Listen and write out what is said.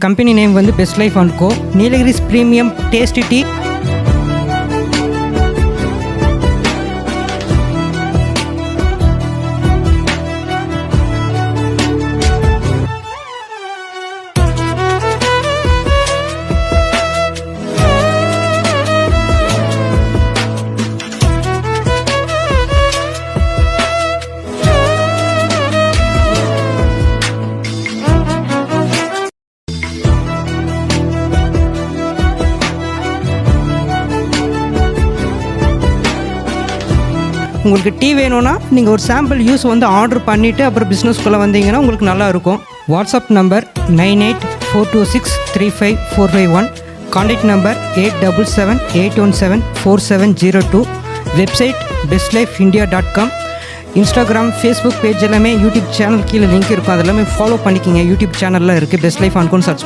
Company name வந்து best life and co. Nilgiris premium tasty tea. உங்களுக்கு tea வேணும்னா நீங்கள் ஒரு சாம்பிள் யூஸ் வந்து ஆர்டர் பண்ணிவிட்டு அப்புறம் பிஸ்னஸ்குள்ளே வந்தீங்கன்னா உங்களுக்கு நல்லா இருக்கும். WhatsApp number 9842635451. Contact number 8778174702. Website bestlifeindia.com. Instagram, Facebook page எல்லாமே, யூடியூப் சேனல் கீழே லிங்க் இருக்கும். அதெல்லாமே ஃபாலோ பண்ணிக்கிங்க. யூடியூப் சேனலில் இருக்குது பெஸ்ட் லைஃப் அண்ட் கோன்னு சர்ச்